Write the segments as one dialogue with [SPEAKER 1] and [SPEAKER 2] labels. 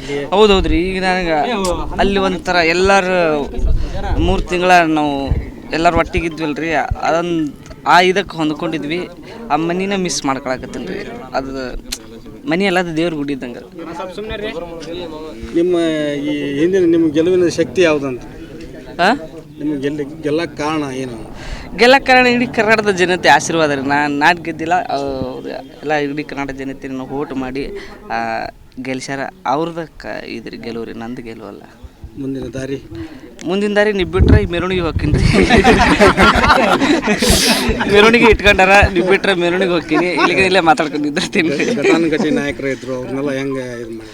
[SPEAKER 1] ಅಲ್ಲಿ?
[SPEAKER 2] ಹೌದೌದ್ರಿ. ಈಗ ನನಗೆ ಅಲ್ಲಿ ಒಂಥರ ಎಲ್ಲರೂ 3 ತಿಂಗಳ ನಾವು ಎಲ್ಲರೂ ಒಟ್ಟಿಗಿದ್ವಲ್ರಿ. ಅದೊಂದು ಇದಕ್ಕೆ ಹೊಂದ್ಕೊಂಡಿದ್ವಿ. ಆ ಮನಿನ ಮಿಸ್ ಮಾಡ್ಕೊಳಕತ್ತೀನಿ ರೀ. ಅದು ಮನಿ ಅಲ್ಲ, ಅದು ದೇವ್ರ ಗುಡಿ ಇದ್ದಂಗೆ.
[SPEAKER 1] ನಿಮ್ಮ ಈ ಹಿಂದಿನ ನಿಮ್ಮ ಗೆಲುವಿನ ಶಕ್ತಿ ಯಾವುದಂತ?
[SPEAKER 2] ಹಾಂ,
[SPEAKER 1] ನಿಮಗೆ ಗೆಲ್ಲಕ್ಕೆ ಕಾರಣ ಏನು?
[SPEAKER 2] ಗೆಲ್ಲಕ್ಕೆ ಕಾರಣ ಇಡೀ ಕರ್ನಾಟಕದ ಜನತೆ ಆಶೀರ್ವಾದ ರೀ. ನಾನು ಗೆದ್ದಿಲ್ಲ, ಎಲ್ಲ ಇಡೀ ಕರ್ನಾಟಕ ಜನತೆ ನಾವು ಓಟ್ ಮಾಡಿ ಗೆಲ್ಸ್ಯಾರ. ಅವ್ರದ್ದು ಇದ್ರಿ ಗೆಲುವು ರೀ, ನಂದು ಗೆಲುವಲ್ಲ. ಮುಂದಿನ ದಾರಿ ನೀವು ಬಿಟ್ರೆ ಈಗ ಮೆರವಣಿಗೆ ಹೋಗ್ತೀನಿ ರೀ. ಮೆರವಣಿಗೆ ಇಟ್ಕೊಂಡಾರ, ನೀವು ಬಿಟ್ರೆ ಮೆರವಣಿಗೆ ಹೋಗ್ತೀನಿ. ಇಲ್ಲೇ ಮಾತಾಡ್ಕೊಂಡಿರ್ತೀನಿ ರೀ.
[SPEAKER 1] ಘಟಾನುಘಟಿ ನಾಯಕರು ಇದ್ರು, ಅವ್ರನ್ನೆಲ್ಲ ಹೆಂಗೆ ಇದು ಮಾಡಿ?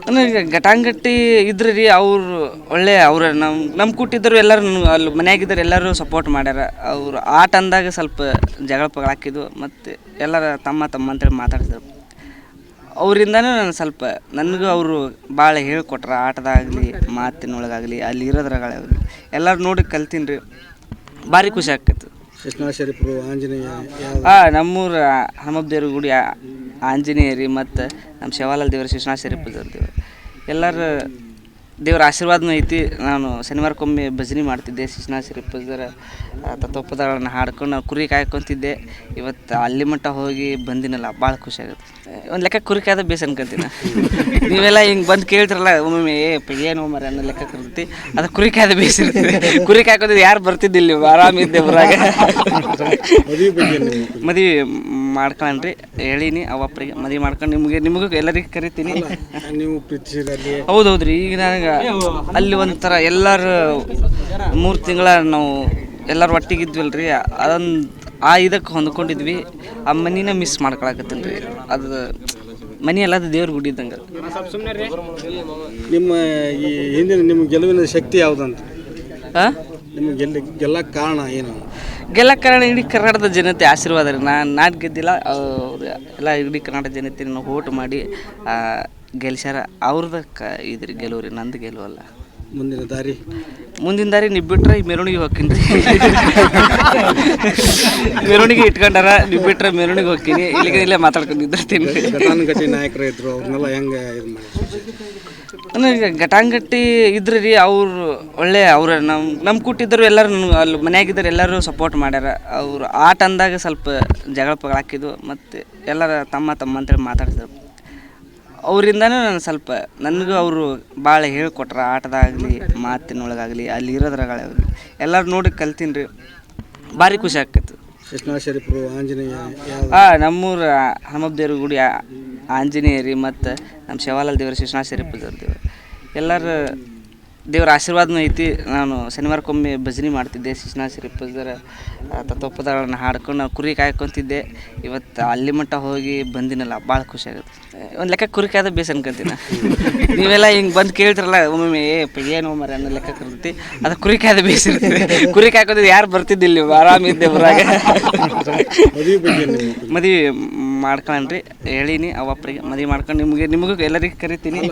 [SPEAKER 2] ನನಗೆ ಘಟಾಂಗಟ್ಟಿ ಇದ್ರಿ ರೀ. ಅವ್ರು ಒಳ್ಳೆ ಅವ್ರು ನಮ್ಮ ಕೂಟಿದ್ದರು ಎಲ್ಲರೂ ಅಲ್ಲಿ ಮನೆಯಾಗಿದ್ದರು, ಎಲ್ಲರೂ ಸಪೋರ್ಟ್ ಮಾಡ್ಯಾರ. ಅವರು ಆಟ ಅಂದಾಗ ಸ್ವಲ್ಪ ಜಗಳ ಪಗಳ ಹಾಕಿದ್ವು, ಮತ್ತು ಎಲ್ಲರ ತಮ್ಮ ಅಂತೇಳಿ ಮಾತಾಡ್ತಿದ್ರು. ಅವರಿಂದನೂ ನಾನು ಸ್ವಲ್ಪ ನನಗೂ ಅವರು ಭಾಳ ಹೇಳ್ಕೊಟ್ರ. ಆಟದಾಗಲಿ, ಮಾತಿನೊಳಗಾಗಲಿ, ಅಲ್ಲಿ ಇರೋದ್ರಾಗಲಿ ಎಲ್ಲರೂ ನೋಡಿ ಕಲ್ತೀನಿ ರೀ. ಭಾರಿ ಖುಷಿ ಆಗ್ತೈತೆ.
[SPEAKER 1] ಶಿಶ್ನಾಳ ಆಂಜನೇಯ?
[SPEAKER 2] ನಮ್ಮೂರು ಹನುಮದೇವ್ರ ಗುಡಿ ಆಂಜನೇಯ ರೀ, ಮತ್ತು ನಮ್ಮ ಶಿವಾಲಾಲ್ ದೇವರು ಶಿಶ್ನಾಳ ದೇವರು. ಎಲ್ಲರೂ ದೇವ್ರ ಆಶೀರ್ವಾದನೂ ಐತಿ. ನಾನು ಶನಿವಾರಕ್ಕೊಮ್ಮೆ ಭಜನೆ ಮಾಡ್ತಿದ್ದೆ. ಶಿಶ್ನಾಳ ಶರೀಫರ ತತ್ವಪದಗಳನ್ನು ಹಾಡ್ಕೊಂಡು ನಾವು ಕುರಿ ಕಾಯ್ಕೊತಿದ್ದೆ. ಇವತ್ತು ಅಲ್ಲಿ ಮಟ್ಟ ಹೋಗಿ ಬಂದಿನಲ್ಲ, ಭಾಳ ಖುಷಿ ಆಗುತ್ತೆ. ಒಂದು ಲೆಕ್ಕ ಕುರಿ ಕಾಯ್ದ ಬೇಸ್ ಅನ್ಕೊಂತೀನಿ. ನೀವೆಲ್ಲ ಹಿಂಗೆ ಬಂದು ಕೇಳ್ತಿರಲ್ಲ ಒಮ್ಮೊಮ್ಮೆ, ಏನು ಮರ ಅನ್ನೋ ಲೆಕ್ಕ ಕರ್ತೈತಿ. ಅದು ಕುರಿ ಕಾಯ್ದ ಬೇಸ್ ಇರ್ತದೆ. ಕುರಿ ಕಾಯ್ಕೊತಿದ್ದು ಯಾರು ಬರ್ತಿದ್ದಿಲ್ಲ, ನೀವು ಆರಾಮಿದ್ದೆ ಬರಾಗ. ಮದುವೆ ಮಾಡ್ಕೊಳ್ಳಿ ಹೇಳೀನಿ ಅವಪ್ಪರಿಗೆ. ಮದುವೆ ಮಾಡ್ಕೊಂಡು ನಿಮಗೂ ಎಲ್ಲರಿಗೂ ಕರಿತೀನಿ. ಹೌದೌದ್ರಿ. ಈಗ ನನಗೆ ಅಲ್ಲಿ ಒಂಥರ ಎಲ್ಲರೂ 3 ತಿಂಗಳ ನಾವು ಎಲ್ಲರೂ ಒಟ್ಟಿಗಿದ್ವಲ್ರಿ. ಅದೊಂದು ಇದಕ್ಕೆ ಹೊಂದ್ಕೊಂಡಿದ್ವಿ. ಆ ಮನಿನ ಮಿಸ್ ಮಾಡ್ಕೊಳಕತ್ತೀನಿ ರೀ. ಅದು ಮನಿ ಅಲ್ಲ, ಅದು ದೇವ್ರ ಗುಡಿ ಇದ್ದಂಗೆ.
[SPEAKER 1] ನಿಮ್ಮ ಈ ಹಿಂದಿನ ನಿಮ್ಮ ಗೆಲುವಿನ ಶಕ್ತಿ ಯಾವುದಂತ?
[SPEAKER 2] ಹಾಂ,
[SPEAKER 1] ನಿಮಗೆ ಗೆಲ್ಲಕ್ಕೆ ಕಾರಣ ಏನು?
[SPEAKER 2] ಗೆಲ್ಲಕ್ಕೆ ಕಾರಣ ಇಡೀ ಕರ್ನಾಟಕದ ಜನತೆ ಆಶೀರ್ವಾದ ರೀ. ನಾನು ಗೆದ್ದಿಲ್ಲ, ಎಲ್ಲ ಇಡೀ ಕರ್ನಾಟಕ ಜನತೆ ನಾವು ಓಟ್ ಮಾಡಿ ಗೆಲ್ಸ್ಯಾರ. ಅವ್ರದ್ದು ಇದ್ರಿ ಗೆಲುವು ರೀ, ನಂದು ಗೆಲುವಲ್ಲ. ಮುಂದಿನ ದಾರಿ ನೀವು ಬಿಟ್ರೆ ಈಗ ಮೆರವಣಿಗೆ ಹೋಗ್ತೀನಿ ರೀ. ಮೆರವಣಿಗೆ ಇಟ್ಕೊಂಡಾರ, ನೀವು ಬಿಟ್ರೆ ಮೆರವಣಿಗೆ ಹೋಗ್ತೀನಿ. ಇಲ್ಲೇ ಮಾತಾಡ್ಕೊಂಡಿರ್ತೀನಿ ರೀ.
[SPEAKER 1] ಘಟಾನುಘಟಿ ನಾಯಕರು ಇದ್ರು, ಅವ್ರನ್ನೆಲ್ಲ ಹೆಂಗೆ ಇದು ಮಾಡಿ?
[SPEAKER 2] ನನಗೆ ಘಟಾಂಗಟ್ಟಿ ಇದ್ರಿ ರೀ. ಅವ್ರು ಒಳ್ಳೆ ನಮ್ಮ ಕೂಟಿದ್ದರು, ಎಲ್ಲರೂ ಅಲ್ಲಿ ಮನೆಯಾಗಿದ್ದರು, ಎಲ್ಲರೂ ಸಪೋರ್ಟ್ ಮಾಡ್ಯಾರ. ಅವರು ಆಟ ಅಂದಾಗ ಸ್ವಲ್ಪ ಜಗಳ ಪಗಳ ಹಾಕಿದ್ವು, ಮತ್ತು ಎಲ್ಲರ ತಮ್ಮ ಅಂತೇಳಿ ಮಾತಾಡ್ತಿದ್ರು. ಅವರಿಂದನೂ ನಾನು ಸ್ವಲ್ಪ ನನಗೂ ಅವರು ಭಾಳ ಹೇಳ್ಕೊಟ್ರ. ಆಟದಾಗಲಿ, ಮಾತಿನೊಳಗಾಗಲಿ, ಅಲ್ಲಿ ಇರೋದ್ರಾಗಲಿ ಎಲ್ಲರೂ ನೋಡಿ ಕಲ್ತೀನಿ ರೀ. ಭಾರಿ ಖುಷಿ ಆಗ್ತೈತೆ.
[SPEAKER 1] ಶಿಶ್ನಾಳ ಆಂಜನೇಯ?
[SPEAKER 2] ನಮ್ಮೂರು ಹನುಮದೇವ್ರ ಗುಡಿ ಆಂಜನೇಯ ರೀ, ಮತ್ತು ನಮ್ಮ ಶಿವಾಲಾಲ್ ದೇವರು ಶಿಶ್ನಾಳ ದೇವರು. ಎಲ್ಲರೂ ದೇವ್ರ ಆಶೀರ್ವಾದನೂ ಐತಿ. ನಾನು ಶನಿವಾರಕ್ಕೊಮ್ಮೆ ಭಜನೆ ಮಾಡ್ತಿದ್ದೆ. ಶಿಶ್ನಾಳ ಶರೀಫರ ತತ್ವಪದಗಳನ್ನು ಹಾಡ್ಕೊಂಡು ನಾವು ಕುರಿ ಕಾಯ್ಕೊತಿದ್ದೆ. ಇವತ್ತು ಅಲ್ಲಿ ಮಟ್ಟ ಹೋಗಿ ಬಂದಿನಲ್ಲ, ಭಾಳ ಖುಷಿ ಆಗುತ್ತೆ. ಒಂದು ಲೆಕ್ಕ ಕುರಿ ಕಾಯ್ದ ಬೇಸ್ ಅನ್ಕೊಂತೀನಿ. ನೀವೆಲ್ಲ ಹಿಂಗೆ ಬಂದು ಕೇಳ್ತಿರಲ್ಲ ಒಮ್ಮೊಮ್ಮೆ, ಏನು ಮರ ಅನ್ನೋ ಲೆಕ್ಕ ಕರ್ತೈತಿ. ಅದು ಕುರಿ ಕಾಯ್ದ ಬೇಸ್ ಇರ್ತದೆ. ಕುರಿ ಕಾಯ್ಕೊತಿದ್ದು ಯಾರು ಬರ್ತಿದ್ದಿಲ್ಲ, ನೀವು ಆರಾಮಿದ್ದೆ ಬರಾಗ. ಮದುವೆ ಮಾಡ್ಕೊಳ್ಳಿ ಹೇಳೀನಿ ಅವಪ್ಪರಿಗೆ. ಮದುವೆ ಮಾಡ್ಕೊಂಡು ನಿಮಗೂ ಎಲ್ಲರಿಗೂ ಕರಿತೀನಿ.